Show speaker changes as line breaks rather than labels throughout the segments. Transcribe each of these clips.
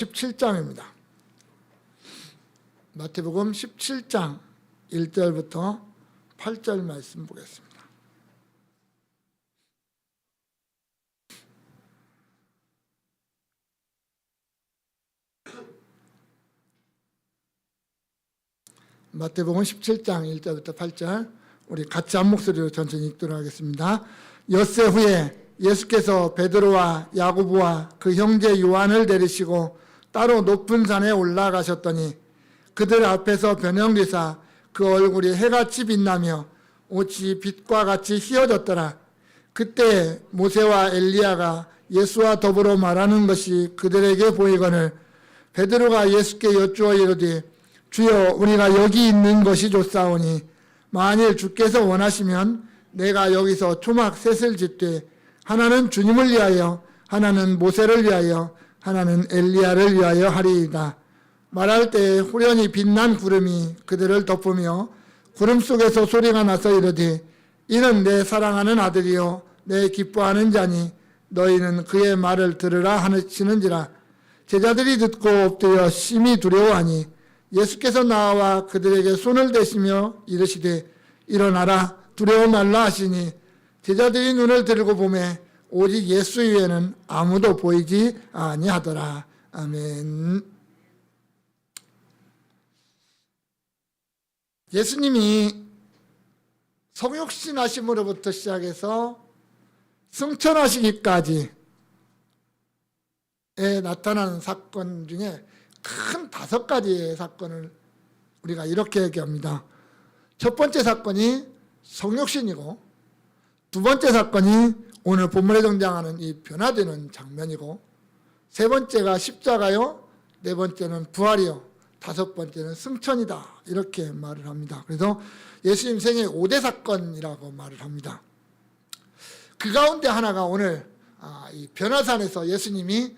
17장입니다. 마태복음 17장 1절부터 8절 말씀 보겠습니다. 마태복음 17장 1절부터 8절 우리 같이 한 목소리로 천천히 읽도록 하겠습니다. 엿새 후에 예수께서 베드로와 야고보와 그 형제 요한을 데리시고 따로 높은 산에 올라가셨더니 그들 앞에서 변형되사 그 얼굴이 해같이 빛나며 옷이 빛과 같이 휘어졌더라. 그때 모세와 엘리야가 예수와 더불어 말하는 것이 그들에게 보이거늘 베드로가 예수께 여쭈어 이르되 주여 우리가 여기 있는 것이 좋사오니 만일 주께서 원하시면 내가 여기서 초막 셋을 짓되 하나는 주님을 위하여 하나는 모세를 위하여 하나는 엘리야를 위하여 하리이다. 말할 때 후련히 빛난 구름이 그들을 덮으며 구름 속에서 소리가 나서 이르되 이는 내 사랑하는 아들이요 내 기뻐하는 자니 너희는 그의 말을 들으라 하시는지라. 제자들이 듣고 엎드려 심히 두려워하니 예수께서 나와 그들에게 손을 대시며 이르시되 일어나라 두려워 말라 하시니 제자들이 눈을 들고 보매 오직 예수 외에는 아무도 보이지 아니하더라. 아멘. 예수님이 성육신하심으로부터 시작해서 승천하시기까지에 나타나는 사건 중에 큰 5가지의 사건을 우리가 이렇게 얘기합니다. 첫 번째 사건이 성육신이고, 두 번째 사건이 오늘 본문에 등장하는 이 변화되는 장면이고, 세 번째가 십자가요, 네 번째는 부활이요, 다섯 번째는 승천이다. 이렇게 말을 합니다. 그래서 예수님 생애 5대 사건이라고 말을 합니다. 그 가운데 하나가 오늘 이 변화산에서 예수님이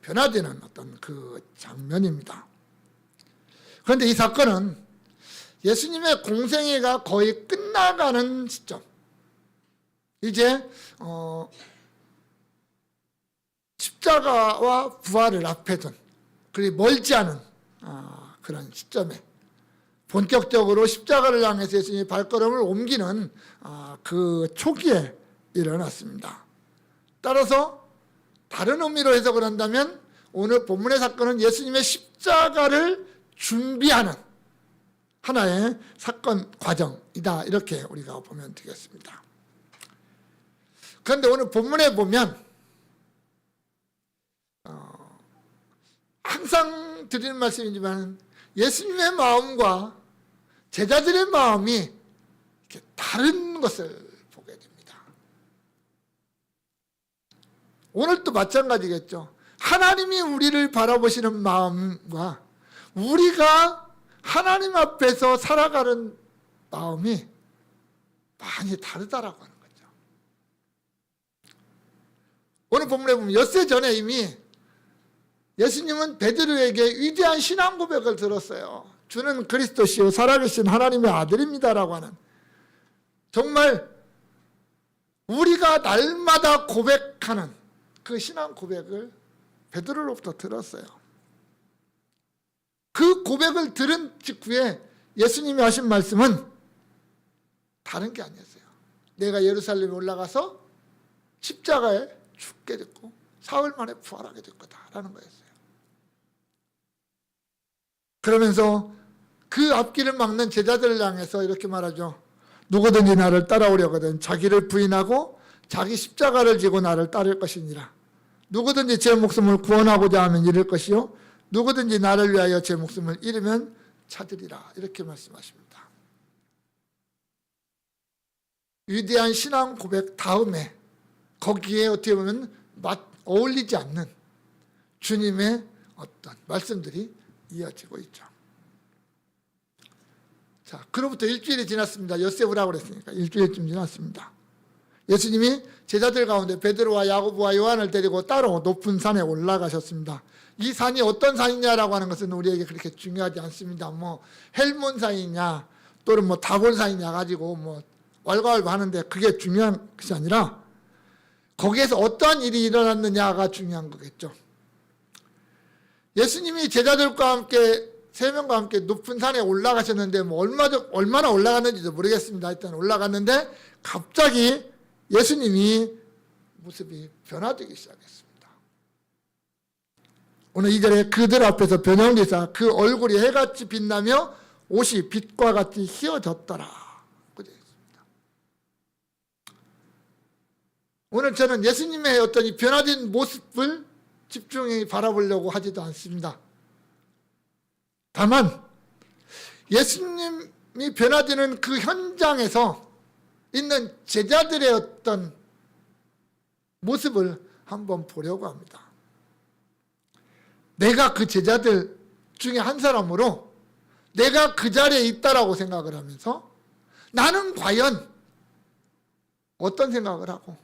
변화되는 어떤 그 장면입니다. 그런데 이 사건은 예수님의 공생애가 거의 끝나가는 시점, 이제 십자가와 부활을 앞에 둔 그리 멀지 않은 그런 시점에 본격적으로 십자가를 향해서 예수님이 발걸음을 옮기는 그 초기에 일어났습니다. 따라서 다른 의미로 해석을 한다면 오늘 본문의 사건은 예수님의 십자가를 준비하는 하나의 사건 과정이다. 이렇게 우리가 보면 되겠습니다. 그런데 오늘 본문에 보면 항상 드리는 말씀이지만 예수님의 마음과 제자들의 마음이 이렇게 다른 것을 보게 됩니다. 오늘도 마찬가지겠죠. 하나님이 우리를 바라보시는 마음과 우리가 하나님 앞에서 살아가는 마음이 많이 다르다라고 하는 거죠. 오늘 본문에 보면 엿새 전에 이미 예수님은 베드로에게 위대한 신앙 고백을 들었어요. 주는 그리스도시요 살아계신 하나님의 아들입니다라고 하는, 정말 우리가 날마다 고백하는 그 신앙 고백을 베드로로부터 들었어요. 그 고백을 들은 직후에 예수님이 하신 말씀은 다른 게 아니었어요. 내가 예루살렘에 올라가서 십자가에 죽게 됐고 사흘 만에 부활하게 될 거다라는 거였어요. 그러면서 그 앞길을 막는 제자들을 향해서 이렇게 말하죠. 누구든지 나를 따라오려거든 자기를 부인하고 자기 십자가를 지고 나를 따를 것이니라. 누구든지 제 목숨을 구원하고자 하면 잃을 것이요 누구든지 나를 위하여 제 목숨을 잃으면 찾으리라. 이렇게 말씀하십니다. 위대한 신앙 고백 다음에 거기에 어떻게 보면 어울리지 않는 주님의 어떤 말씀들이 이어지고 있죠. 자, 그로부터 일주일이 지났습니다. 엿새 후라고 그랬으니까 일주일쯤 지났습니다. 예수님이 제자들 가운데 베드로와 야고보와 요한을 데리고 따로 높은 산에 올라가셨습니다. 이 산이 어떤 산이냐라고 하는 것은 우리에게 그렇게 중요하지 않습니다. 뭐 헬몬산이냐 또는 뭐 다골산이냐 가지고 뭐 왈가왈부 하는데 그게 중요한 것이 아니라 거기에서 어떠한 일이 일어났느냐가 중요한 거겠죠. 예수님이 제자들과 함께 3명과 함께 높은 산에 올라가셨는데 뭐 얼마나 올라갔는지도 모르겠습니다. 일단 올라갔는데 갑자기 예수님이 모습이 변화되기 시작했습니다. 오늘 2절에 그들 앞에서 변형되사 그 얼굴이 해같이 빛나며 옷이 빛과 같이 휘어졌더라. 그렇게 있습니다. 오늘 저는 예수님의 어떤 이 변화된 모습을 집중히 바라보려고 하지도 않습니다. 다만 예수님이 변화되는 그 현장에서 있는 제자들의 어떤 모습을 한번 보려고 합니다. 내가 그 제자들 중에 한 사람으로 내가 그 자리에 있다라고 생각을 하면서 나는 과연 어떤 생각을 하고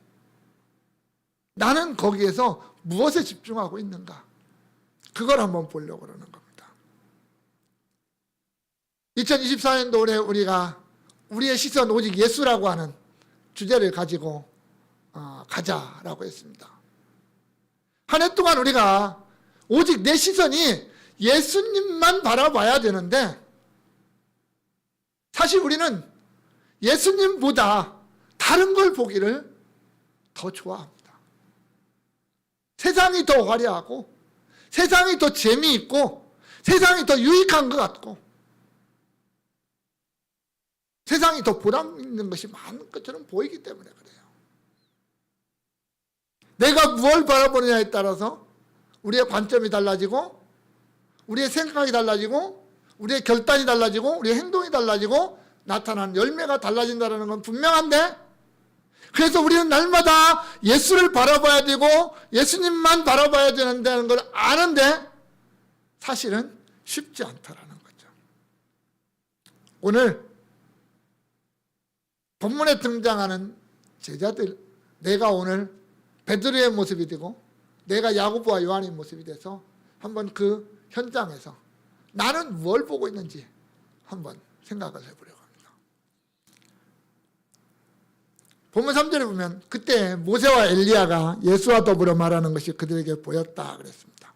나는 거기에서 무엇에 집중하고 있는가, 그걸 한번 보려고 그러는 겁니다. 2024년도 올해 우리가 우리의 시선 오직 예수라고 하는 주제를 가지고 가자라고 했습니다. 한 해 동안 우리가 오직 내 시선이 예수님만 바라봐야 되는데 사실 우리는 예수님보다 다른 걸 보기를 더 좋아합니다. 세상이 더 화려하고 세상이 더 재미있고 세상이 더 유익한 것 같고 세상이 더 보람 있는 것이 많은 것처럼 보이기 때문에 그래요. 내가 무엇을 바라보느냐에 따라서 우리의 관점이 달라지고 우리의 생각이 달라지고 우리의 결단이 달라지고 우리의 행동이 달라지고 나타나는 열매가 달라진다는 건 분명한데, 그래서 우리는 날마다 예수를 바라봐야 되고 예수님만 바라봐야 된다는 걸 아는데 사실은 쉽지 않다라는 거죠. 오늘 본문에 등장하는 제자들, 내가 오늘 베드로의 모습이 되고 내가 야고보와 요한의 모습이 돼서 한번 그 현장에서 나는 뭘 보고 있는지 한번 생각을 해보려고 합니다. 본문 3절에 보면 그때 모세와 엘리야가 예수와 더불어 말하는 것이 그들에게 보였다 그랬습니다.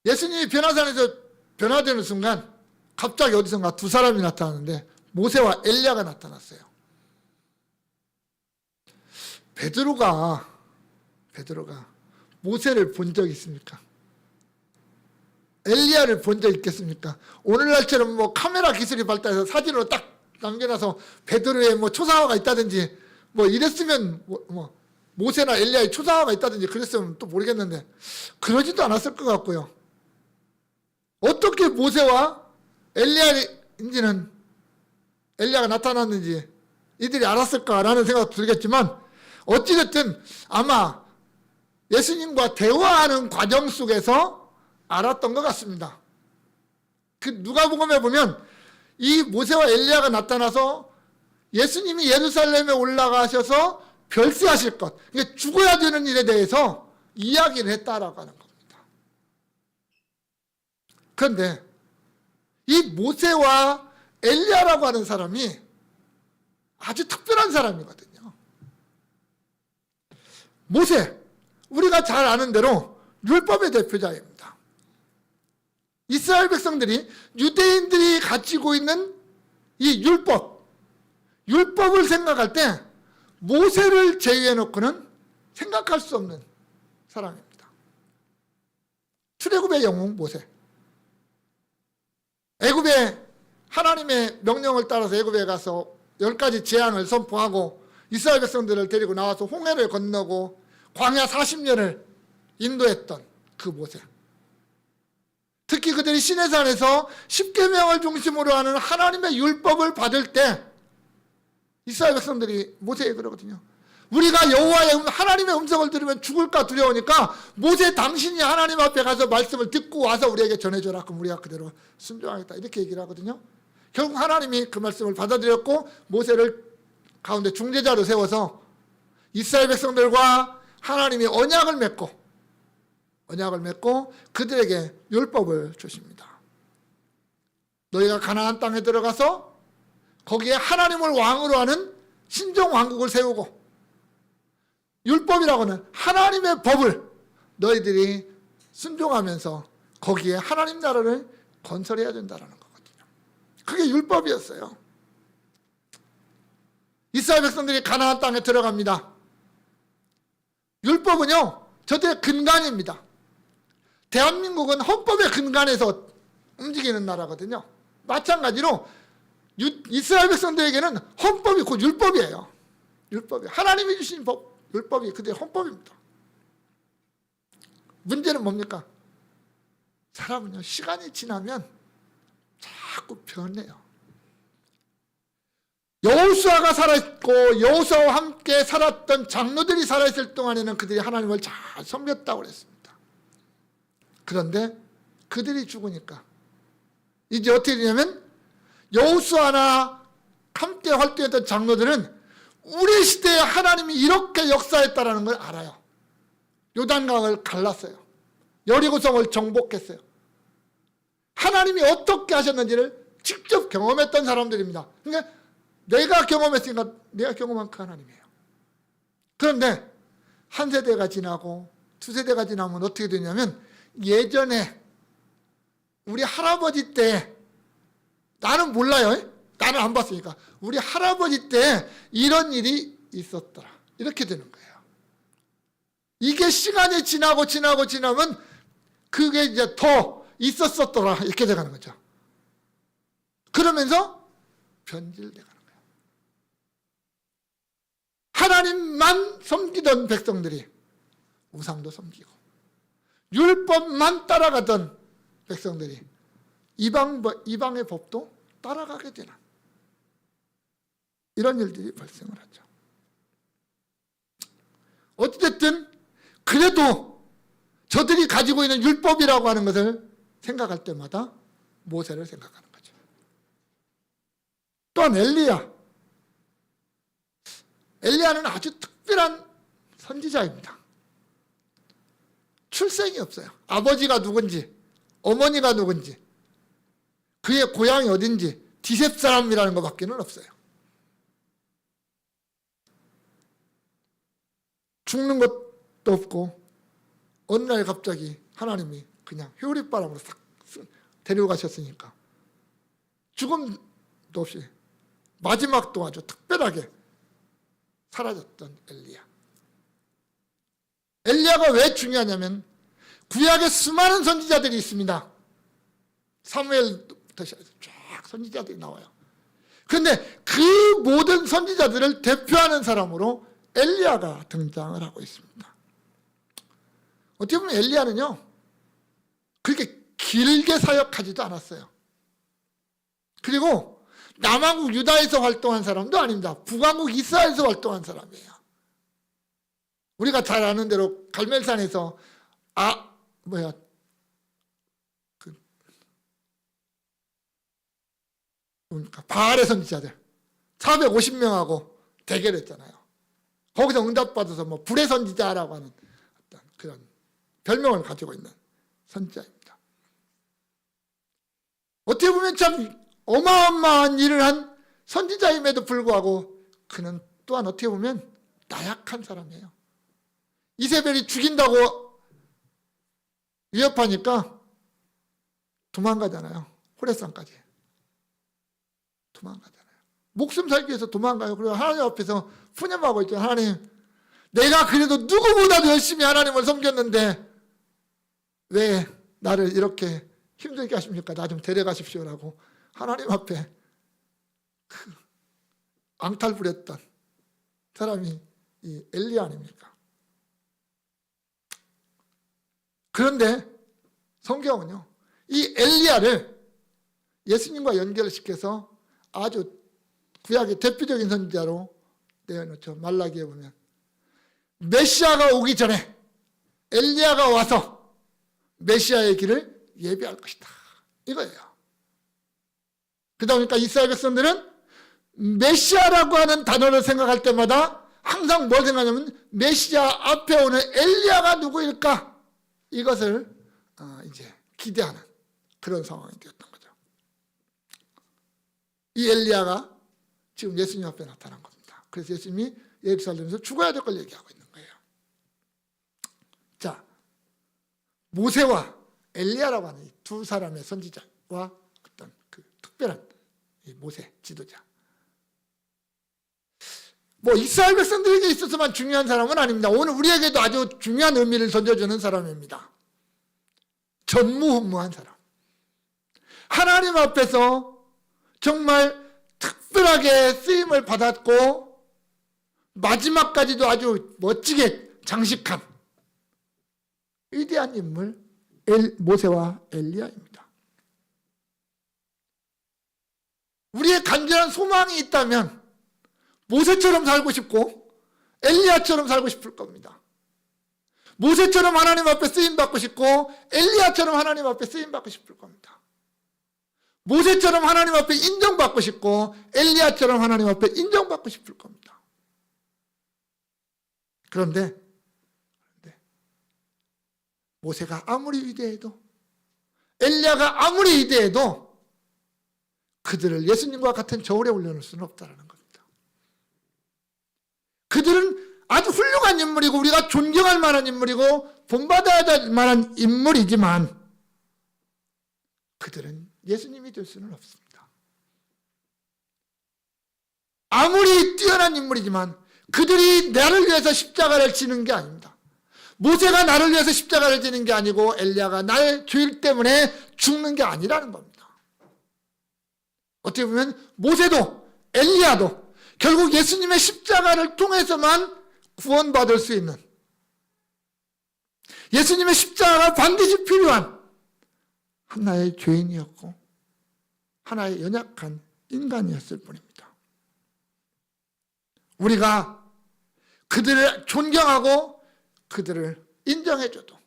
예수님이 변화산에서 변화되는 순간 갑자기 어디선가 두 사람이 나타나는데 모세와 엘리야가 나타났어요. 베드로가 모세를 본 적 있습니까? 엘리야를 본 적 있겠습니까? 오늘날처럼 뭐 카메라 기술이 발달해서 사진으로 딱 남겨놔서 베드로의 뭐 초상화가 있다든지 뭐 이랬으면 뭐 모세나 엘리야의 초상화가 있다든지 그랬으면 또 모르겠는데 그러지도 않았을 것 같고요. 어떻게 모세와 엘리야가 나타났는지 이들이 알았을까라는 생각도 들겠지만 어찌됐든 아마 예수님과 대화하는 과정 속에서 알았던 것 같습니다. 그 누가복음에 보면 이 모세와 엘리야가 나타나서 예수님이 예루살렘에 올라가셔서 별세하실 것, 죽어야 되는 일에 대해서 이야기를 했다라고 하는 겁니다. 그런데 이 모세와 엘리야라고 하는 사람이 아주 특별한 사람이거든요. 모세, 우리가 잘 아는 대로 율법의 대표자입니다. 이스라엘 백성들이 유대인들이 가지고 있는 이 율법을 생각할 때 모세를 제외해 놓고는 생각할 수 없는 사람입니다. 출애굽의 영웅 모세. 애굽에 하나님의 명령을 따라서 애굽에 가서 10가지 재앙을 선포하고 이스라엘 백성들을 데리고 나와서 홍해를 건너고 광야 40년을 인도했던 그 모세. 특히 그들이 시내산에서 십계명을 중심으로 하는 하나님의 율법을 받을 때 이스라엘 백성들이 모세에게 그러거든요. 우리가 여호와의 하나님의 음성을 들으면 죽을까 두려우니까 모세 당신이 하나님 앞에 가서 말씀을 듣고 와서 우리에게 전해줘라. 그럼 우리가 그대로 순종하겠다. 이렇게 얘기를 하거든요. 결국 하나님이 그 말씀을 받아들였고 모세를 가운데 중재자로 세워서 이스라엘 백성들과 하나님이 언약을 맺고 그들에게 율법을 주십니다. 너희가 가나안 땅에 들어가서 거기에 하나님을 왕으로 하는 신정 왕국을 세우고 율법이라고는 하나님의 법을 너희들이 순종하면서 거기에 하나님 나라를 건설해야 된다는 거거든요. 그게 율법이었어요. 이스라엘 백성들이 가나안 땅에 들어갑니다. 율법은요, 저들의 근간입니다. 대한민국은 헌법의 근간에서 움직이는 나라거든요. 마찬가지로 이스라엘 백성들에게는 헌법이 곧 율법이에요. 율법이 하나님이 주신 법, 율법이 그들의 헌법입니다. 문제는 뭡니까? 사람은요, 시간이 지나면 자꾸 변해요. 여호수아가 살아있고 여호수아와 함께 살았던 장로들이 살아있을 동안에는 그들이 하나님을 잘 섬겼다고 그랬습니다. 그런데 그들이 죽으니까 이제 어떻게 되냐면 여호수아나 함께 활동했던 장로들은 우리 시대에 하나님이 이렇게 역사했다는 걸 알아요. 요단강을 갈랐어요. 여리고성을 정복했어요. 하나님이 어떻게 하셨는지를 직접 경험했던 사람들입니다. 그러니까 내가 경험했으니까 내가 경험한 그 하나님이에요. 그런데 한 세대가 지나고 두 세대가 지나면 어떻게 되냐면 예전에 우리 할아버지 때, 나는 몰라요. 나는 안 봤으니까. 우리 할아버지 때 이런 일이 있었더라. 이렇게 되는 거예요. 이게 시간이 지나면 그게 이제 더 있었었더라. 이렇게 돼가는 거죠. 그러면서 변질돼가는 거예요. 하나님만 섬기던 백성들이 우상도 섬기고 율법만 따라가던 백성들이 이방의 법도 따라가게 되는 이런 일들이 발생을 하죠. 어찌됐든 그래도 저들이 가지고 있는 율법이라고 하는 것을 생각할 때마다 모세를 생각하는 거죠. 또한 엘리야는 아주 특별한 선지자입니다. 출생이 없어요. 아버지가 누군지, 어머니가 누군지, 그의 고향이 어딘지, 디셉 사람이라는 것밖에는 없어요. 죽는 것도 없고 어느 날 갑자기 하나님이 그냥 효리바람으로 싹 데려가셨으니까 죽음도 없이 마지막도 아주 특별하게 사라졌던 엘리야가 왜 중요하냐면 구약에 수많은 선지자들이 있습니다. 사무엘부터 시작해서 쫙 선지자들이 나와요. 그런데 그 모든 선지자들을 대표하는 사람으로 엘리야가 등장을 하고 있습니다. 어떻게 보면 엘리야는요, 그렇게 길게 사역하지도 않았어요. 그리고 남왕국 유다에서 활동한 사람도 아닙니다. 북왕국 이스라엘에서 활동한 사람이에요. 우리가 잘 아는 대로 갈멜산에서 바알의 선지자들 450명하고 대결했잖아요. 거기서 응답받아서 불의 선지자라고 하는 어떤 그런 별명을 가지고 있는 선지자입니다. 어떻게 보면 참 어마어마한 일을 한 선지자임에도 불구하고 그는 또한 어떻게 보면 나약한 사람이에요. 이세벨이 죽인다고 위협하니까 도망가잖아요. 호레산까지 도망가잖아요. 목숨 살기 위해서 도망가요. 그리고 하나님 앞에서 푸념하고 있죠. 하나님, 내가 그래도 누구보다도 열심히 하나님을 섬겼는데 왜 나를 이렇게 힘들게 하십니까? 나 좀 데려가십시오라고 하나님 앞에 그 앙탈부렸던 사람이 이 엘리야 아닙니까? 그런데 성경은요, 이 엘리야를 예수님과 연결을 시켜서 아주 구약의 대표적인 선지자로 내어놓죠. 말라기에 보면 메시아가 오기 전에 엘리야가 와서 메시아의 길을 예비할 것이다, 이거예요. 그러다 보니까 이스라엘 백성들은 메시아라고 하는 단어를 생각할 때마다 항상 뭘 생각하냐면 메시아 앞에 오는 엘리야가 누구일까, 이것을 이제 기대하는 그런 상황이 되었던 거죠. 이 엘리야가 지금 예수님 앞에 나타난 겁니다. 그래서 예수님이 예루살렘에서 죽어야 될 걸 얘기하고 있는 거예요. 자, 모세와 엘리야라고 하는 이 두 사람의 선지자와 어떤 그 특별한 이 모세 지도자. 뭐 이스라엘 백성들에게 있어서만 중요한 사람은 아닙니다. 오늘 우리에게도 아주 중요한 의미를 던져주는 사람입니다. 전무후무한 사람. 하나님 앞에서 정말 특별하게 쓰임을 받았고 마지막까지도 아주 멋지게 장식한 위대한 인물 모세와 엘리야입니다. 우리의 간절한 소망이 있다면 모세처럼 살고 싶고 엘리야처럼 살고 싶을 겁니다. 모세처럼 하나님 앞에 쓰임받고 싶고 엘리야처럼 하나님 앞에 쓰임받고 싶을 겁니다. 모세처럼 하나님 앞에 인정받고 싶고 엘리야처럼 하나님 앞에 인정받고 싶을 겁니다. 그런데 모세가 아무리 위대해도 엘리야가 아무리 위대해도 그들을 예수님과 같은 저울에 올려놓을 수는 없다는 겁니다. 그들은 아주 훌륭한 인물이고 우리가 존경할 만한 인물이고 본받아야 될 만한 인물이지만 그들은 예수님이 될 수는 없습니다. 아무리 뛰어난 인물이지만 그들이 나를 위해서 십자가를 지는 게 아닙니다. 모세가 나를 위해서 십자가를 지는 게 아니고 엘리야가 나의 죄일 때문에 죽는 게 아니라는 겁니다. 어떻게 보면 모세도 엘리야도 결국 예수님의 십자가를 통해서만 구원받을 수 있는, 예수님의 십자가가 반드시 필요한 하나의 죄인이었고 하나의 연약한 인간이었을 뿐입니다. 우리가 그들을 존경하고 그들을 인정해줘도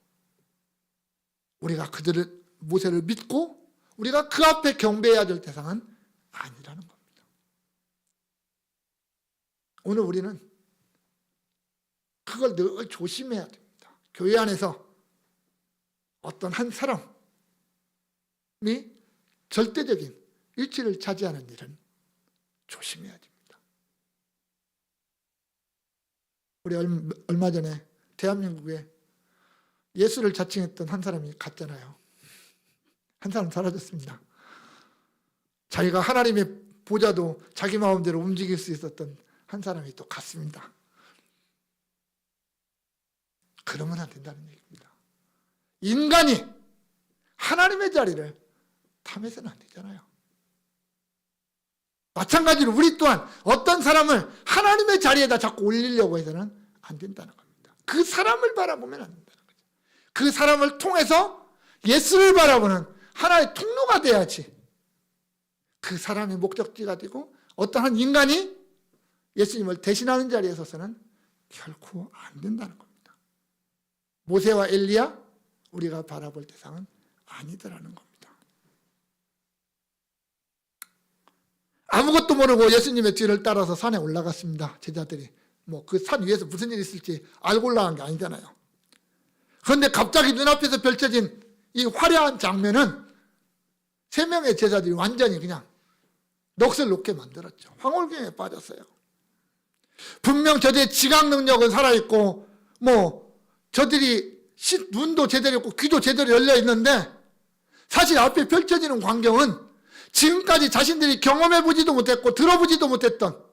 우리가 그들을 모세를 믿고 우리가 그 앞에 경배해야 될 대상은 아니라는 겁니다. 오늘 우리는 그걸 늘 조심해야 됩니다. 교회 안에서 어떤 한 사람이 절대적인 위치를 차지하는 일은 조심해야 됩니다. 우리 얼마 전에 대한민국에 예수를 자칭했던 한 사람이 갔잖아요. 한 사람 사라졌습니다. 자기가 하나님의 보좌도 자기 마음대로 움직일 수 있었던 한 사람이 또 갔습니다. 그러면 안 된다는 얘기입니다. 인간이 하나님의 자리를 탐해서는 안 되잖아요. 마찬가지로 우리 또한 어떤 사람을 하나님의 자리에다 자꾸 올리려고 해서는 안 된다는 겁니다. 그 사람을 바라보면 안 된다는 거죠. 그 사람을 통해서 예수를 바라보는 하나의 통로가 돼야지 그 사람의 목적지가 되고 어떤 한 인간이 예수님을 대신하는 자리에 서서는 결코 안 된다는 겁니다. 모세와 엘리야 우리가 바라볼 대상은 아니더라는 겁니다. 아무것도 모르고 예수님의 뒤를 따라서 산에 올라갔습니다. 제자들이. 뭐 그 산 위에서 무슨 일이 있을지 알고 올라간 게 아니잖아요. 그런데 갑자기 눈앞에서 펼쳐진 이 화려한 장면은 세 명의 제자들이 완전히 그냥 넋을 놓게 만들었죠. 황홀경에 빠졌어요. 분명 저들의 지각 능력은 살아있고 뭐 저들이 눈도 제대로 있고 귀도 제대로 열려 있는데 사실 앞에 펼쳐지는 광경은 지금까지 자신들이 경험해보지도 못했고 들어보지도 못했던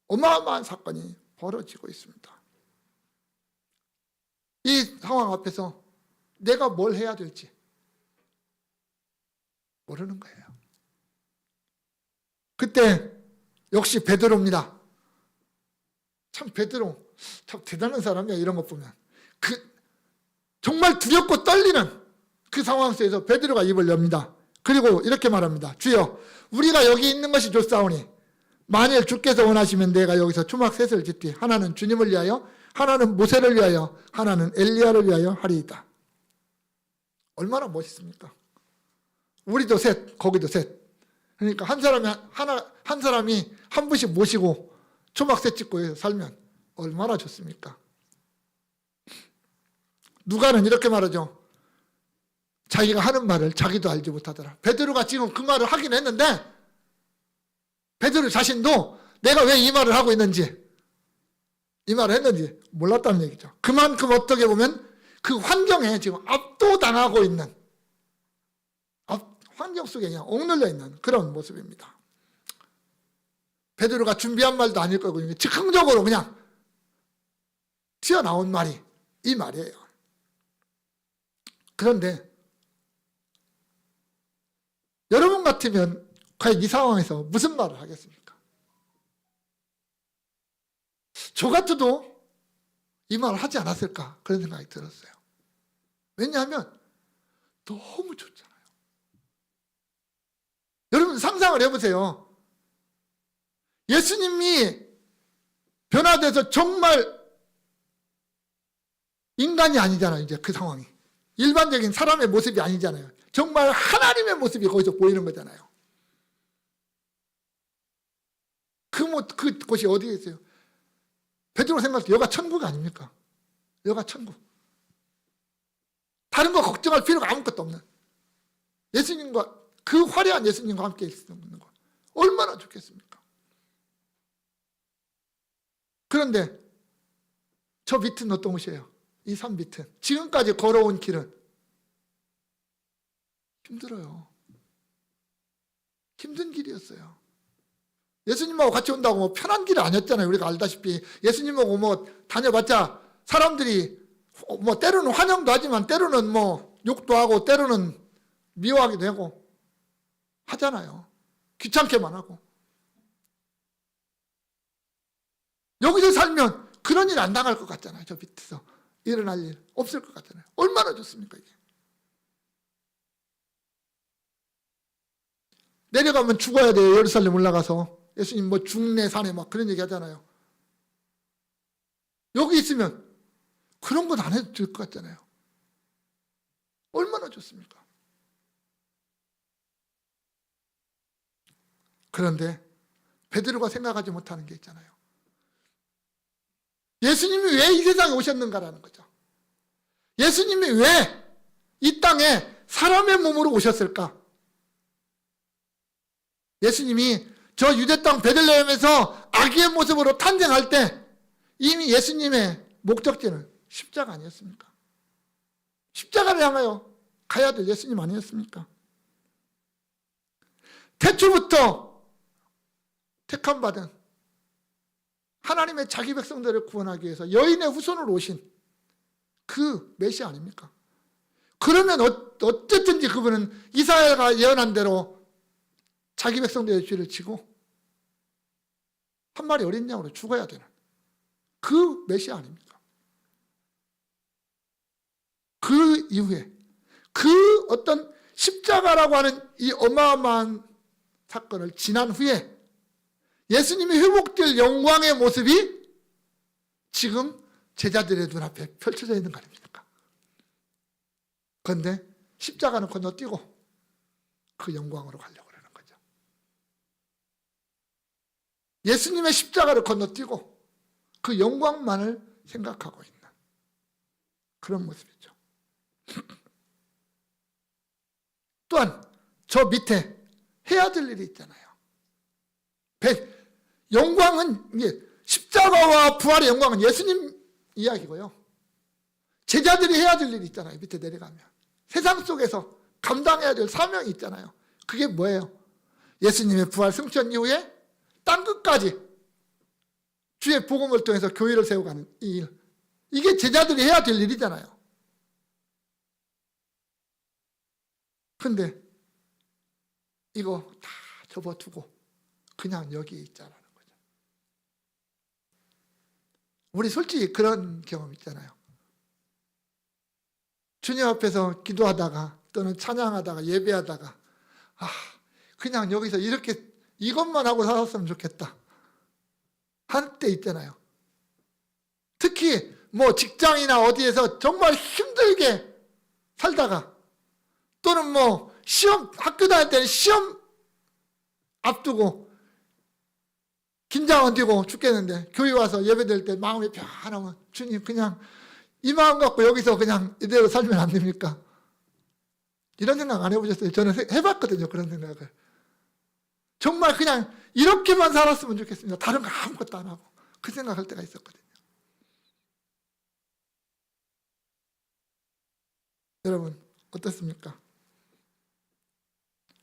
어마어마한 사건이 벌어지고 있습니다. 이 상황 앞에서 내가 뭘 해야 될지 모르는 거예요. 그때 역시 베드로입니다. 참 베드로 참 대단한 사람이야. 이런 것 보면 정말 두렵고 떨리는 그 상황 속에서 베드로가 입을 엽니다. 그리고 이렇게 말합니다. 주여 우리가 여기 있는 것이 좋사오니 만일 주께서 원하시면 내가 여기서 초막 셋을 짓되 하나는 주님을 위하여 하나는 모세를 위하여 하나는 엘리야를 위하여 하리이다. 얼마나 멋있습니까? 우리도 셋 거기도 셋. 그러니까 한 사람이 한 분씩 모시고 초막 셋 짓고 살면 얼마나 좋습니까? 누가는 이렇게 말하죠. 자기가 하는 말을 자기도 알지 못하더라. 베드로가 지금 그 말을 하긴 했는데 베드로 자신도 내가 왜 이 말을 하고 있는지 이 말을 했는지 몰랐다는 얘기죠. 그만큼 어떻게 보면 그 환경에 지금 압도당하고 있는, 환경 속에 그냥 옥눌려 있는 그런 모습입니다. 베드로가 준비한 말도 아닐 거고 즉흥적으로 그냥 튀어나온 말이 이 말이에요. 그런데 여러분 같으면 과연 이 상황에서 무슨 말을 하겠습니까? 저 같아도 이 말을 하지 않았을까 그런 생각이 들었어요. 왜냐하면 너무 좋잖아요. 여러분 상상을 해보세요. 예수님이 변화돼서 정말 인간이 아니잖아요. 이제 그 상황이 일반적인 사람의 모습이 아니잖아요. 정말 하나님의 모습이 거기서 보이는 거잖아요. 그곳이 어디에 있어요? 베드로 생각할 때 여가 천국 아닙니까? 여가 천국. 다른 거 걱정할 필요가 아무것도 없는 예수님과, 그 화려한 예수님과 함께 있는 거 얼마나 좋겠습니까? 그런데 저 밑은 어떤 곳이에요? 이 산 밑은, 지금까지 걸어온 길은 힘들어요. 힘든 길이었어요. 예수님하고 같이 온다고 뭐 편한 길이 아니었잖아요. 우리가 알다시피 예수님하고 뭐 다녀봤자 사람들이 뭐 때로는 환영도 하지만 때로는 뭐 욕도 하고 때로는 미워하기도 하고 하잖아요. 귀찮게만 하고. 여기서 살면 그런 일 안 당할 것 같잖아요. 저 밑에서 일어날 일 없을 것 같잖아요. 얼마나 좋습니까 이게. 내려가면 죽어야 돼요. 예루살렘 올라가서 예수님 뭐 죽네 사네 막 그런 얘기 하잖아요. 여기 있으면 그런 건 안 해도 될 것 같잖아요. 얼마나 좋습니까? 그런데 베드로가 생각하지 못하는 게 있잖아요. 예수님이 왜 이 세상에 오셨는가라는 거죠. 예수님이 왜 이 땅에 사람의 몸으로 오셨을까? 예수님이 저 유대 땅 베들레헴에서 아기의 모습으로 탄생할 때 이미 예수님의 목적지는 십자가 아니었습니까? 십자가를 향하여 가야 될 예수님 아니었습니까? 태초부터 택함받은 하나님의 자기 백성들을 구원하기 위해서 여인의 후손으로 오신 그 메시아 아닙니까? 그러면 어쨌든지 그분은 이사야가 예언한 대로 자기 백성들의 죄를 지고 한 마리 어린 양으로 죽어야 되는 그 메시아 아닙니까? 그 이후에 그 어떤 십자가라고 하는 이 어마어마한 사건을 지난 후에 예수님이 회복될 영광의 모습이 지금 제자들의 눈앞에 펼쳐져 있는 거 아닙니까? 그런데 십자가는 건너뛰고 그 영광으로 가려고 하는 거죠. 예수님의 십자가를 건너뛰고 그 영광만을 생각하고 있는 그런 모습이죠. 또한 저 밑에 해야 될 일이 있잖아요. 영광은 십자가와 부활의 영광은 예수님 이야기고요. 제자들이 해야 될 일이 있잖아요. 밑에 내려가면 세상 속에서 감당해야 될 사명이 있잖아요. 그게 뭐예요? 예수님의 부활 승천 이후에 땅끝까지 주의 복음을 통해서 교회를 세워가는 이 일, 이게 제자들이 해야 될 일이잖아요. 근데 이거 다 접어두고 그냥 여기에 있자라는 거죠. 우리 솔직히 그런 경험 있잖아요. 주님 앞에서 기도하다가 또는 찬양하다가 예배하다가 그냥 여기서 이렇게 이것만 하고 살았으면 좋겠다 할 때 있잖아요. 특히 뭐 직장이나 어디에서 정말 힘들게 살다가 또는 뭐 시험 학교 다닐 때는 시험 앞두고 긴장 안 되고 죽겠는데 교회 와서 예배드릴 때 마음이 편하면 주님 그냥 이 마음 갖고 여기서 그냥 이대로 살면 안 됩니까? 이런 생각 안 해보셨어요? 저는 해봤거든요. 그런 생각을. 정말 그냥 이렇게만 살았으면 좋겠습니다. 다른 거 아무것도 안 하고. 그 생각할 때가 있었거든요. 여러분 어떻습니까?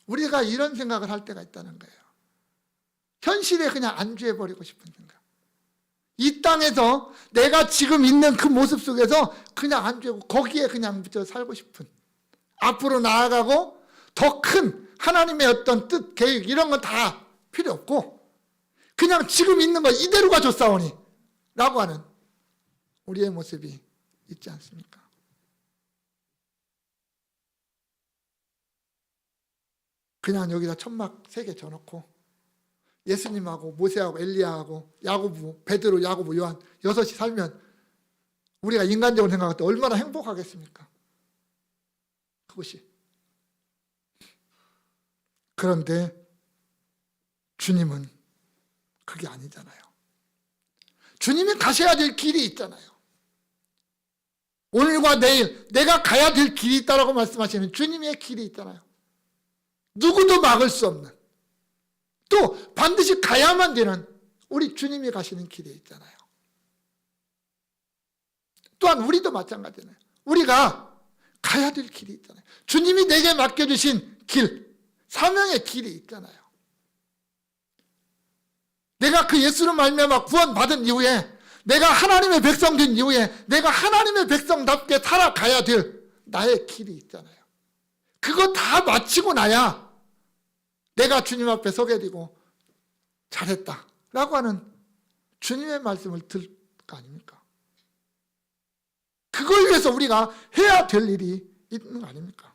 우리가 이런 생각을 할 때가 있다는 거예요. 현실에 그냥 안주해버리고 싶은 생각. 이 땅에서 내가 지금 있는 그 모습 속에서 그냥 안주하고 거기에 그냥 묻혀 살고 싶은, 앞으로 나아가고 더 큰 하나님의 어떤 뜻, 계획 이런 건 다 필요 없고 그냥 지금 있는 거 이대로가 좋사오니 라고 하는 우리의 모습이 있지 않습니까? 그냥 여기다 천막 3개 져놓고 예수님하고 모세하고 엘리야하고 야고보, 베드로, 야고보, 요한 6이 살면 우리가 인간적으로 생각할 때 얼마나 행복하겠습니까? 그것이. 그런데 주님은 그게 아니잖아요. 주님이 가셔야 될 길이 있잖아요. 오늘과 내일 내가 가야 될 길이 있다라고 말씀하시는 주님의 길이 있잖아요. 누구도 막을 수 없는, 또 반드시 가야만 되는 우리 주님이 가시는 길이 있잖아요. 또한 우리도 마찬가지잖아요. 우리가 가야 될 길이 있잖아요. 주님이 내게 맡겨주신 길, 사명의 길이 있잖아요. 내가 그 예수로 말미암아 구원받은 이후에, 내가 하나님의 백성 된 이후에 내가 하나님의 백성답게 살아가야 될 나의 길이 있잖아요. 그거 다 마치고 나야 내가 주님 앞에 서게 되고 잘했다 라고 하는 주님의 말씀을 들을 거 아닙니까? 그걸 위해서 우리가 해야 될 일이 있는 거 아닙니까?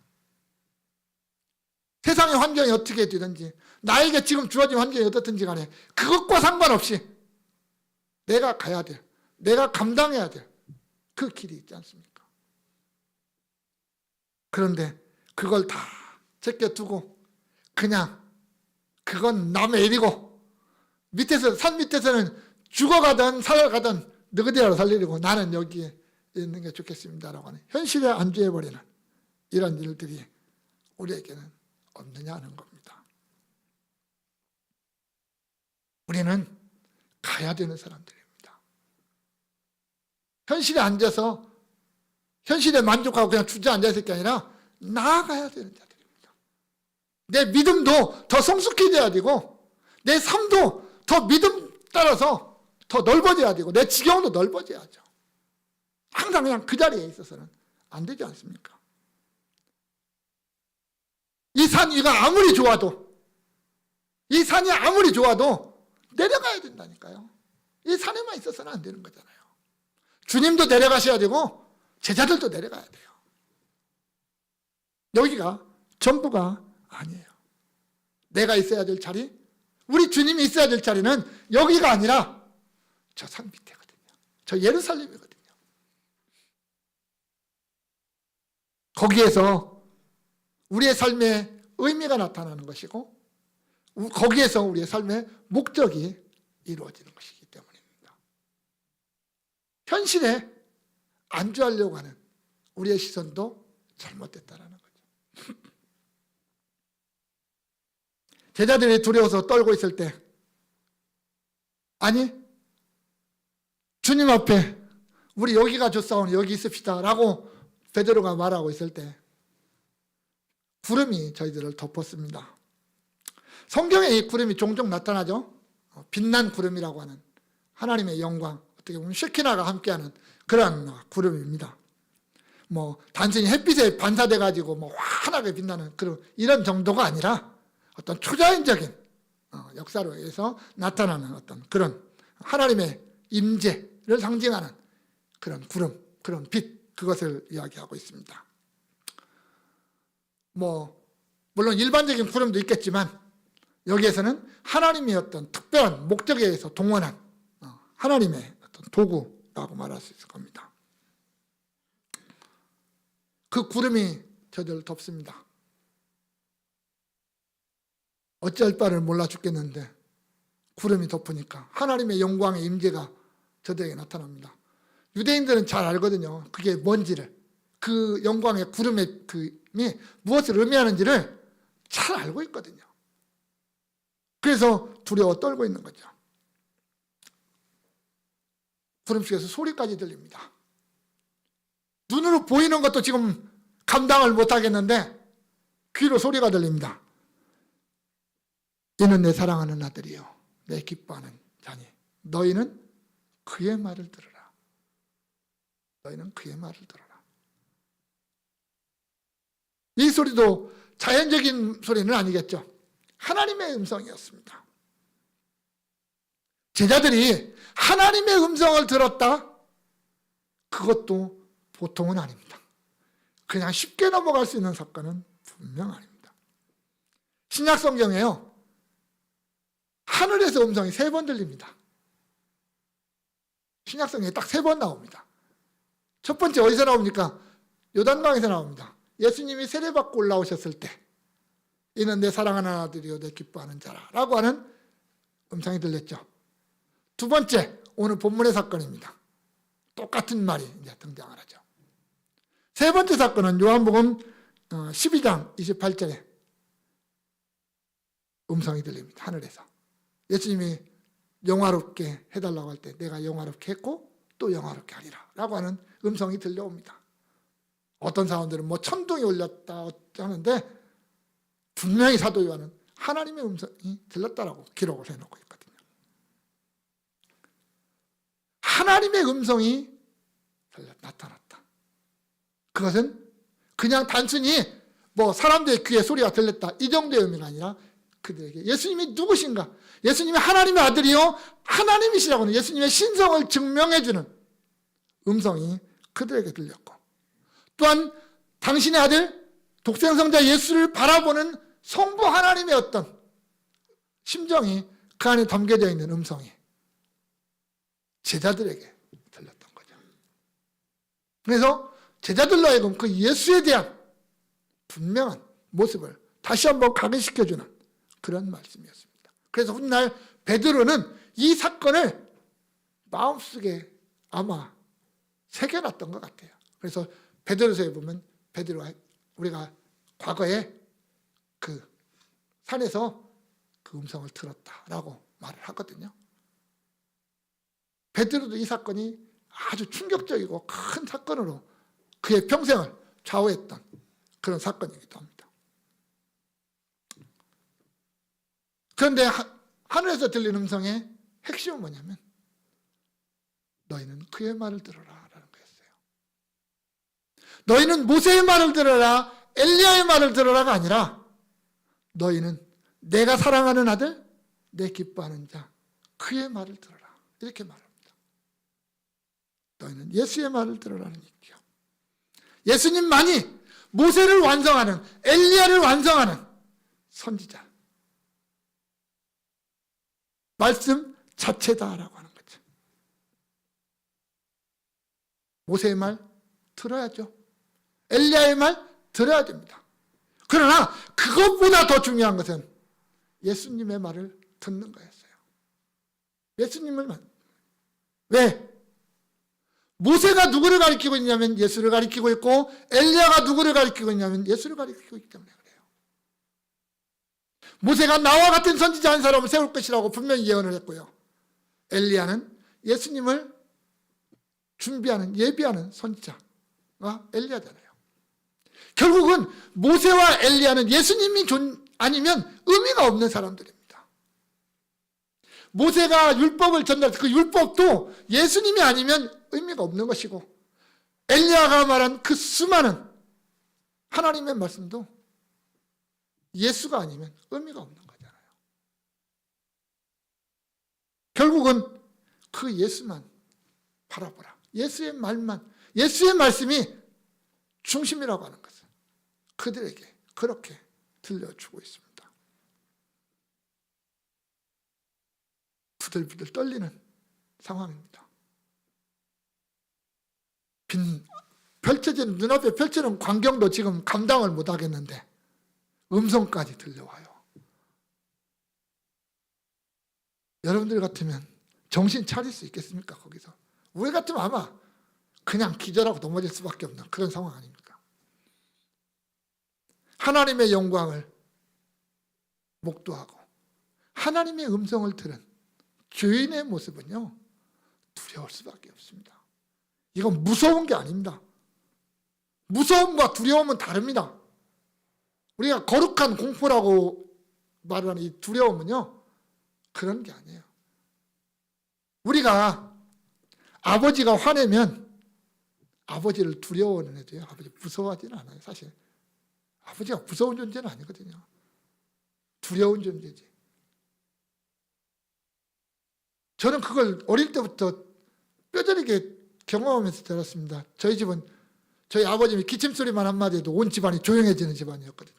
세상의 환경이 어떻게 되든지, 나에게 지금 주어진 환경이 어떻든지 간에 그것과 상관없이 내가 가야 될, 내가 감당해야 될 그 길이 있지 않습니까? 그런데 그걸 다 제껴두고 그냥 그건 남의 일이고, 밑에서, 산 밑에서는 죽어가든 살아가든 너희들이라도 살리려고 나는 여기에 있는 게 좋겠습니다라고 하는 현실에 안주해버리는 이런 일들이 우리에게는 없느냐 하는 겁니다. 우리는 가야 되는 사람들입니다. 현실에 앉아서 현실에 만족하고 그냥 주저앉아 있을 게 아니라 나아가야 되는 자들입니다. 내 믿음도 더 성숙해져야 되고 내 삶도 더 믿음 따라서 더 넓어져야 되고 내 지경도 넓어져야죠. 항상 그냥 그 자리에 있어서는 안 되지 않습니까? 이 산 위가 아무리 좋아도, 이 산이 아무리 좋아도 내려가야 된다니까요. 이 산에만 있어서는 안 되는 거잖아요. 주님도 내려가셔야 되고 제자들도 내려가야 돼요. 여기가 전부가 아니에요. 내가 있어야 될 자리, 우리 주님이 있어야 될 자리는 여기가 아니라 저 산 밑에거든요. 저 예루살렘이거든요. 거기에서 우리의 삶의 의미가 나타나는 것이고 거기에서 우리의 삶의 목적이 이루어지는 것이기 때문입니다. 현실에 안주하려고 하는 우리의 시선도 잘못됐다는 거죠. 제자들이 두려워서 떨고 있을 때, 아니 주님 앞에 우리 여기가 좋사오니 여기 있읍시다 라고 베드로가 말하고 있을 때 구름이 저희들을 덮었습니다. 성경에 이 구름이 종종 나타나죠. 빛난 구름이라고 하는 하나님의 영광, 어떻게 보면 쉐키나가 함께하는 그런 구름입니다. 뭐 단순히 햇빛에 반사돼 가지고 뭐 환하게 빛나는 그런 이런 정도가 아니라 어떤 초자연적인 역사로 의해서 나타나는 어떤 그런 하나님의 임재를 상징하는 그런 구름, 그런 빛, 그것을 이야기하고 있습니다. 뭐 물론 일반적인 구름도 있겠지만 여기에서는 하나님의 어떤 특별한 목적에 의해서 동원한 하나님의 어떤 도구라고 말할 수 있을 겁니다. 그 구름이 저들을 덮습니다. 어찌할 바를 몰라 죽겠는데 구름이 덮으니까 하나님의 영광의 임재가 저들에게 나타납니다. 유대인들은 잘 알거든요. 그게 뭔지를, 그 영광의 구름의 그이 무엇을 의미하는지를 잘 알고 있거든요. 그래서 두려워 떨고 있는 거죠. 구름 속에서 소리까지 들립니다. 눈으로 보이는 것도 지금 감당을 못하겠는데 귀로 소리가 들립니다. 이는 내 사랑하는 아들이요 내 기뻐하는 자니 너희는 그의 말을 들으라. 너희는 그의 말을 들어라. 이 소리도 자연적인 소리는 아니겠죠. 하나님의 음성이었습니다. 제자들이 하나님의 음성을 들었다? 그것도 보통은 아닙니다. 그냥 쉽게 넘어갈 수 있는 사건은 분명 아닙니다. 신약 성경에요, 하늘에서 음성이 3번 들립니다. 신약 성경에 딱 3번 나옵니다. 첫 번째 어디서 나옵니까? 요단강에서 나옵니다. 예수님이 세례받고 올라오셨을 때 이는 내 사랑하는 아들이요 내 기뻐하는 자라 라고 하는 음성이 들렸죠. 두 번째, 오늘 본문의 사건입니다. 똑같은 말이 이제 등장을 하죠. 세 번째 사건은 요한복음 12장 28절에 음성이 들립니다. 하늘에서. 예수님이 영화롭게 해달라고 할 때 내가 영화롭게 했고 또 영화롭게 하리라 라고 하는 음성이 들려옵니다. 어떤 사람들은 뭐 천둥이 울렸다 하는데 분명히 사도 요한은 하나님의 음성이 들렸다라고 기록을 해놓고 있거든요. 하나님의 음성이 나타났다. 그것은 그냥 단순히 뭐 사람들의 귀에 소리가 들렸다 이 정도의 의미가 아니라 그들에게 예수님이 누구신가, 예수님이 하나님의 아들이요 하나님이시라고 하는 예수님의 신성을 증명해주는 음성이 그들에게 들렸고, 또한 당신의 아들 독생성자 예수를 바라보는 성부 하나님의 어떤 심정이 그 안에 담겨져 있는 음성이 제자들에게 들렸던 거죠. 그래서 제자들로 하여금 그 예수에 대한 분명한 모습을 다시 한번 각인시켜주는 그런 말씀이었습니다. 그래서 훗날 베드로는 이 사건을 마음속에 아마 새겨놨던 것 같아요. 그래서 베드로서에 보면 베드로가 우리가 과거에 그 산에서 그 음성을 들었다라고 말을 하거든요. 베드로도 이 사건이 아주 충격적이고 큰 사건으로 그의 평생을 좌우했던 그런 사건이기도 합니다. 그런데 하늘에서 들리는 음성의 핵심은 뭐냐면 너희는 그의 말을 들어라 라는 거였어요. 너희는 모세의 말을 들어라, 엘리야의 말을 들어라가 아니라 너희는 내가 사랑하는 아들, 내 기뻐하는 자, 그의 말을 들어라 이렇게 말합니다. 너희는 예수의 말을 들어라는 얘기죠. 예수님만이 모세를 완성하는, 엘리야를 완성하는 선지자, 말씀 자체다라고 하는 거죠. 모세의 말 들어야죠. 엘리야의 말 들어야 됩니다. 그러나 그것보다 더 중요한 것은 예수님의 말을 듣는 거였어요. 예수님을 왜? 모세가 누구를 가리키고 있냐면 예수를 가리키고 있고, 엘리야가 누구를 가리키고 있냐면 예수를 가리키고 있기 때문에 그래요. 모세가 나와 같은 선지자 한 사람을 세울 것이라고 분명히 예언을 했고요. 엘리야는 예수님을 준비하는, 예비하는 선지자가 엘리야잖아요. 결국은 모세와 엘리야는 예수님이 아니면 의미가 없는 사람들입니다. 모세가 율법을 전달해서 그 율법도 예수님이 아니면 의미가 없는 것이고, 엘리야가 말한 그 수많은 하나님의 말씀도 예수가 아니면 의미가 없는 거잖아요. 결국은 그 예수만 바라보라. 예수의 말만, 예수의 말씀이 중심이라고 하는 것을 그들에게 그렇게 들려주고 있습니다. 부들부들 떨리는 상황입니다. 펼쳐지는, 눈앞에 펼치는 광경도 지금 감당을 못 하겠는데 음성까지 들려와요. 여러분들 같으면 정신 차릴 수 있겠습니까? 거기서 우리 같으면 아마 그냥 기절하고 넘어질 수밖에 없는 그런 상황 아닙니까? 하나님의 영광을 목도하고 하나님의 음성을 들은 죄인의 모습은요, 두려울 수밖에 없습니다. 이건 무서운 게 아닙니다. 무서움과 두려움은 다릅니다. 우리가 거룩한 공포라고 말하는 이 두려움은요, 그런 게 아니에요. 우리가 아버지가 화내면 아버지를 두려워는 해도요, 아버지 무서워하지는 않아요. 사실 아버지가 무서운 존재는 아니거든요. 두려운 존재지. 저는 그걸 어릴 때부터 뼈저리게 경험하면서 자랐습니다. 저희 집은 저희 아버님이 기침소리만 한마디 해도 온 집안이 조용해지는 집안이었거든요.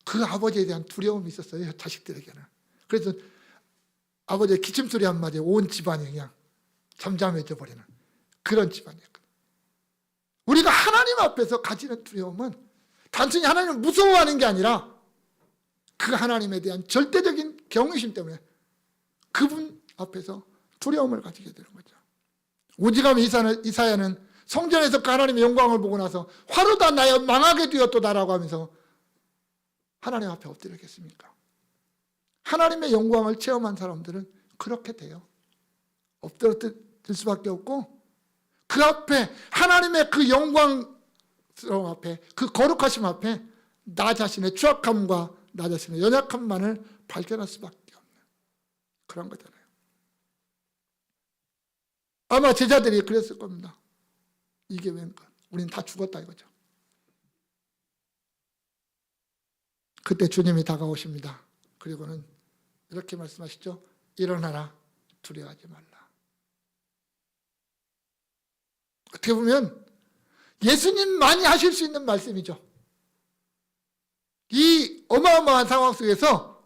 그 아버지에 대한 두려움이 있었어요, 자식들에게는. 그래서 아버지의 기침소리 한마디에 온 집안이 그냥 잠잠해져 버리는 그런 집안이었거든요. 우리가 하나님 앞에서 가지는 두려움은 단순히 하나님을 무서워하는 게 아니라 그 하나님에 대한 절대적인 경외심 때문에 그분 앞에서 두려움을 가지게 되는 거죠. 오지감 이사야는 성전에서 그 하나님의 영광을 보고 나서 화로다 나여 망하게 되었도다라고 하면서 하나님 앞에 엎드렸겠습니까? 하나님의 영광을 체험한 사람들은 그렇게 돼요. 엎드릴 수밖에 없고 그 앞에 하나님의 그 영광스러움 앞에 그 거룩하심 앞에 나 자신의 추악함과 나 자신의 연약함만을 발견할 수밖에 없는 그런 거잖아요. 아마 제자들이 그랬을 겁니다. 이게 웬걸? 우린 다 죽었다 이거죠. 그때 주님이 다가오십니다. 그리고는 이렇게 말씀하시죠. 일어나라, 두려워하지 말라. 어떻게 보면 예수님만이 하실 수 있는 말씀이죠. 이 어마어마한 상황 속에서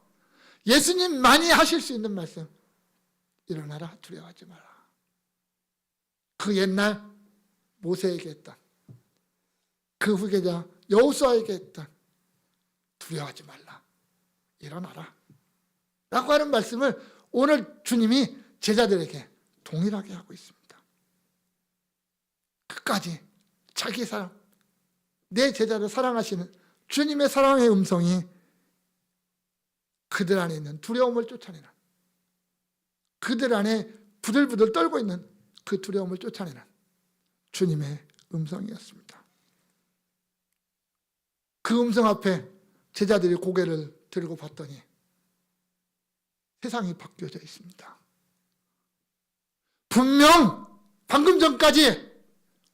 예수님만이 하실 수 있는 말씀. 일어나라, 두려워하지 마라. 그 옛날 모세에게 했던, 그 후계자 여호수아에게 했던 두려워하지 말라, 일어나라 라고 하는 말씀을 오늘 주님이 제자들에게 동일하게 하고 있습니다. 끝까지 자기 사랑, 내 제자를 사랑하시는 주님의 사랑의 음성이 그들 안에 있는 두려움을 쫓아내는, 그들 안에 부들부들 떨고 있는 그 두려움을 쫓아내는 주님의 음성이었습니다. 그 음성 앞에 제자들이 고개를 들고 봤더니 세상이 바뀌어져 있습니다. 분명 방금 전까지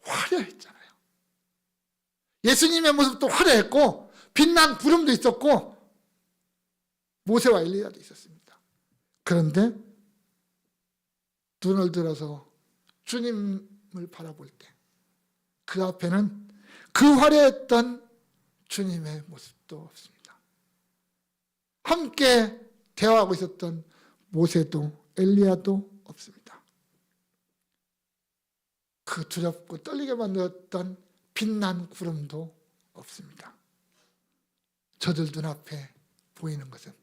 화려했잖아요. 예수님의 모습도 화려했고 빛난 구름도 있었고 모세와 엘리야도 있었습니다. 그런데 눈을 들어서 주님을 바라볼 때 그 앞에는 그 화려했던 주님의 모습도 없습니다. 함께 대화하고 있었던 모세도 엘리야도 없습니다. 그 두렵고 떨리게 만들었던 빛난 구름도 없습니다. 저들 눈앞에 보이는 것은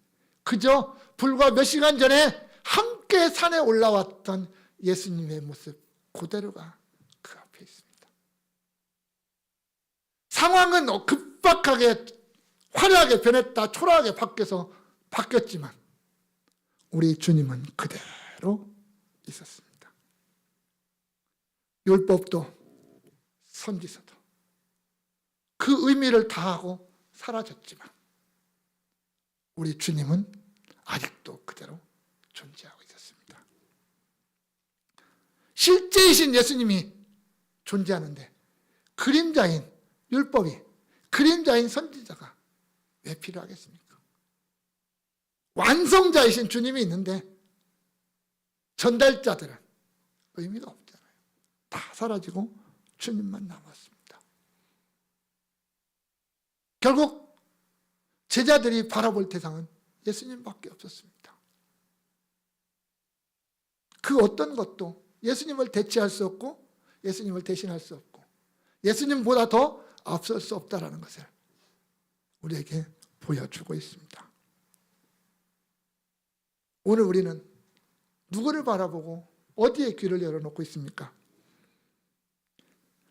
그저 불과 몇 시간 전에 함께 산에 올라왔던 예수님의 모습 그대로가 그 앞에 있습니다. 상황은 급박하게 화려하게 변했다, 초라하게 바뀌었지만 우리 주님은 그대로 있었습니다. 율법도 선지서도 그 의미를 다하고 사라졌지만 우리 주님은 아직도 그대로 존재하고 있었습니다. 실제이신 예수님이 존재하는데 그림자인 율법이, 그림자인 선지자가 왜 필요하겠습니까? 완성자이신 주님이 있는데 전달자들은 의미가 없잖아요. 다 사라지고 주님만 남았습니다. 결국 제자들이 바라볼 대상은 예수님밖에 없었습니다. 그 어떤 것도 예수님을 대체할 수 없고 예수님을 대신할 수 없고 예수님보다 더 앞설 수 없다는 것을 우리에게 보여주고 있습니다. 오늘 우리는 누구를 바라보고 어디에 귀를 열어놓고 있습니까?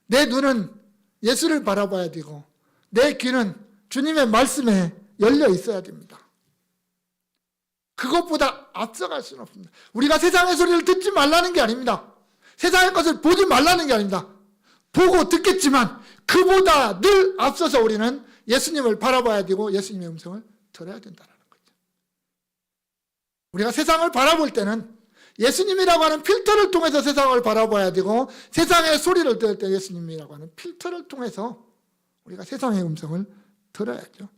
내 눈은 예수를 바라봐야 되고 내 귀는 주님의 말씀에 열려 있어야 됩니다. 그것보다 앞서갈 수는 없습니다. 우리가 세상의 소리를 듣지 말라는 게 아닙니다. 세상의 것을 보지 말라는 게 아닙니다. 보고 듣겠지만 그보다 늘 앞서서 우리는 예수님을 바라봐야 되고 예수님의 음성을 들어야 된다는 거죠. 우리가 세상을 바라볼 때는 예수님이라고 하는 필터를 통해서 세상을 바라봐야 되고, 세상의 소리를 들을 때 예수님이라고 하는 필터를 통해서 우리가 세상의 음성을 들어야죠.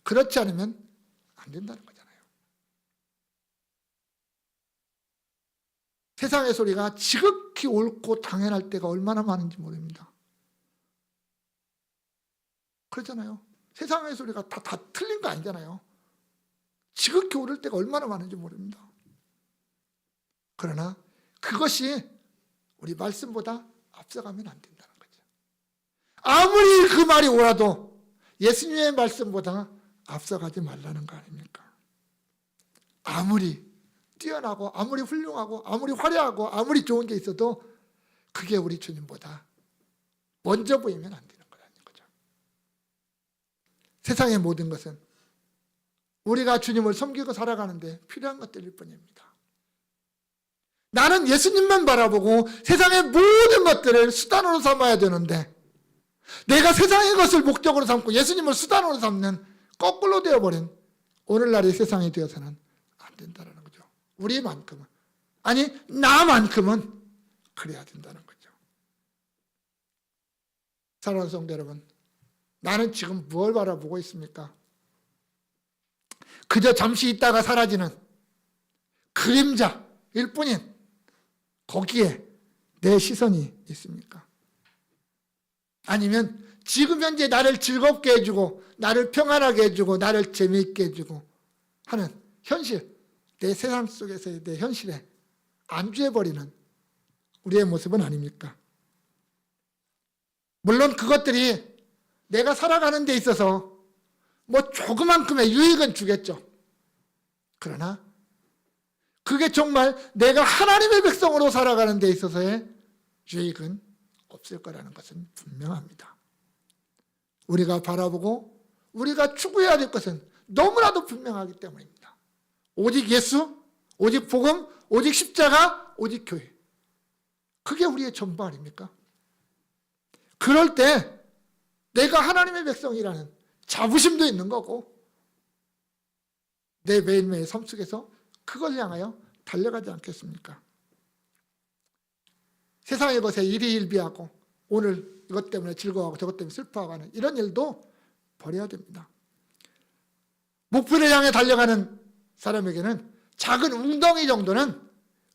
그렇지 않으면 안 된다는 거잖아요. 세상의 소리가 지극히 옳고 당연할 때가 얼마나 많은지 모릅니다. 그렇잖아요. 세상의 소리가 다 틀린 거 아니잖아요. 지극히 옳을 때가 얼마나 많은지 모릅니다. 그러나 그것이 우리 말씀보다 앞서가면 안 된다는 거죠. 아무리 그 말이 옳아도 예수님의 말씀보다 앞서가지 말라는 거 아닙니까? 아무리 뛰어나고 아무리 훌륭하고 아무리 화려하고 아무리 좋은 게 있어도 그게 우리 주님보다 먼저 보이면 안 되는 거라는 거죠. 세상의 모든 것은 우리가 주님을 섬기고 살아가는데 필요한 것들일 뿐입니다. 나는 예수님만 바라보고 세상의 모든 것들을 수단으로 삼아야 되는데, 내가 세상의 것을 목적으로 삼고 예수님을 수단으로 삼는 거꾸로 되어버린 오늘날의 세상이 되어서는 안 된다는 거죠. 우리만큼은, 아니 나만큼은 그래야 된다는 거죠. 사랑하는 성도 여러분, 나는 지금 뭘 바라보고 있습니까? 그저 잠시 있다가 사라지는 그림자일 뿐인 거기에 내 시선이 있습니까? 아니면 지금 현재 나를 즐겁게 해주고 나를 평안하게 해주고 나를 재미있게 해주고 하는 현실, 내 세상 속에서의 내 현실에 안주해버리는 우리의 모습은 아닙니까? 물론 그것들이 내가 살아가는 데 있어서 뭐 조그만큼의 유익은 주겠죠. 그러나 그게 정말 내가 하나님의 백성으로 살아가는 데 있어서의 유익은 없을 거라는 것은 분명합니다. 우리가 바라보고 우리가 추구해야 될 것은 너무나도 분명하기 때문입니다. 오직 예수, 오직 복음, 오직 십자가, 오직 교회. 그게 우리의 전부 아닙니까? 그럴 때 내가 하나님의 백성이라는 자부심도 있는 거고, 내 매일매일 삶 속에서 그걸 향하여 달려가지 않겠습니까? 세상의 것에 일희일비하고 오늘 이것 때문에 즐거워하고 저것 때문에 슬퍼하고 하는 이런 일도 버려야 됩니다. 목표를 향해 달려가는 사람에게는 작은 웅덩이 정도는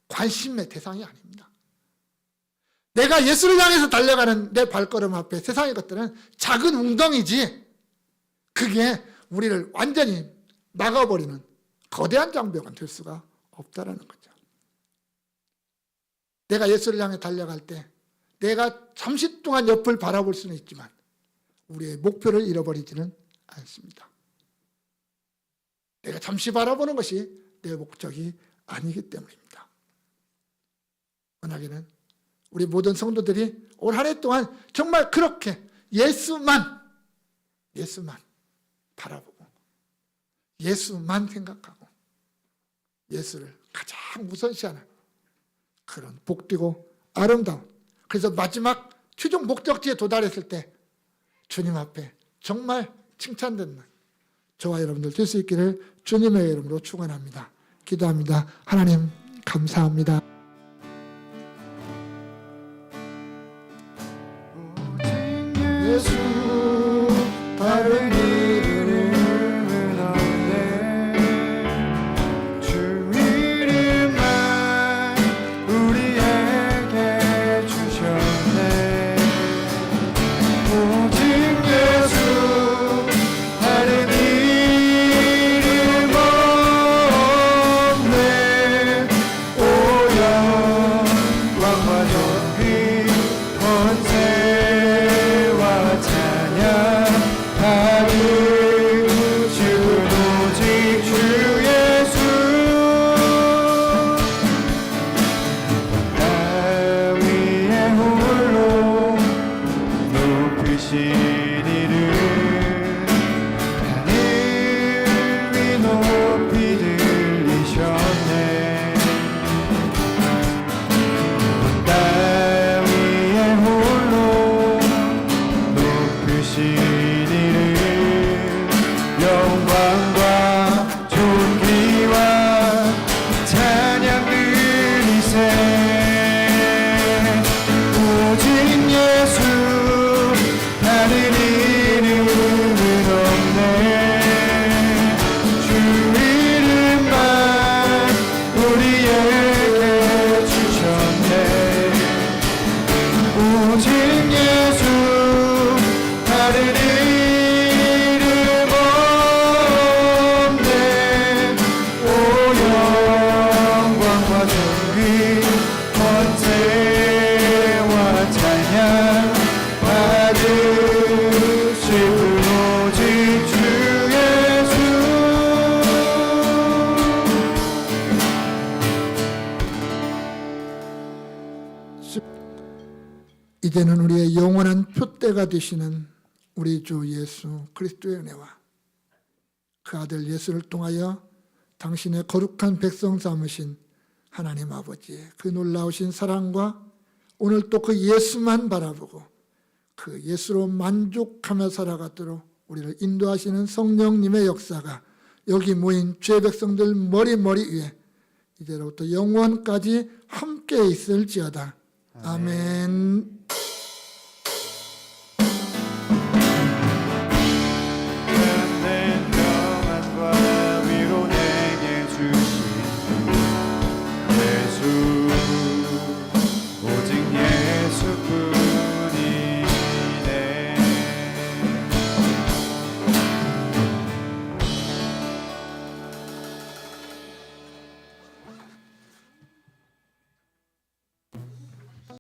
관심의 대상이 아닙니다. 내가 예수를 향해서 달려가는 내 발걸음 앞에 세상의 것들은 작은 웅덩이지, 그게 우리를 완전히 막아버리는 거대한 장벽은 될 수가 없다라는 거죠. 내가 예수를 향해 달려갈 때 내가 잠시 동안 옆을 바라볼 수는 있지만 우리의 목표를 잃어버리지는 않습니다. 내가 잠시 바라보는 것이 내 목적이 아니기 때문입니다. 만약에는 우리 모든 성도들이 올 한 해 동안 정말 그렇게 예수만 바라보고 예수만 생각하고 예수를 가장 우선시하는 그런 복되고 아름다운, 그래서 마지막 최종 목적지에 도달했을 때 주님 앞에 정말 칭찬되는 저와 여러분들 될 수 있기를 주님의 이름으로 축원합니다. 기도합니다. 하나님 감사합니다. 예수 다른 이름은 없네. 주 이름만 우리에게 주셨네. 오직 예수 다른 이름 없네. 오 영광과 존귀 권세와 찬양
오직 예수 다른 이름 없네. 오 영광과 존귀 권세와 찬양 받으실 오직 주 예수.
이제는 우리의 영원한 표대가 되시는 우리 주 예수 그리스도의 은혜와 그 아들 예수를 통하여 당신의 거룩한 백성 삼으신 하나님 아버지의 그 놀라우신 사랑과 오늘 또 그 예수만 바라보고 그 예수로 만족하며 살아가도록 우리를 인도하시는 성령님의 역사가 여기 모인 죄 백성들 머리 위에 이제로부터 영원까지 함께 있을지어다. 아멘.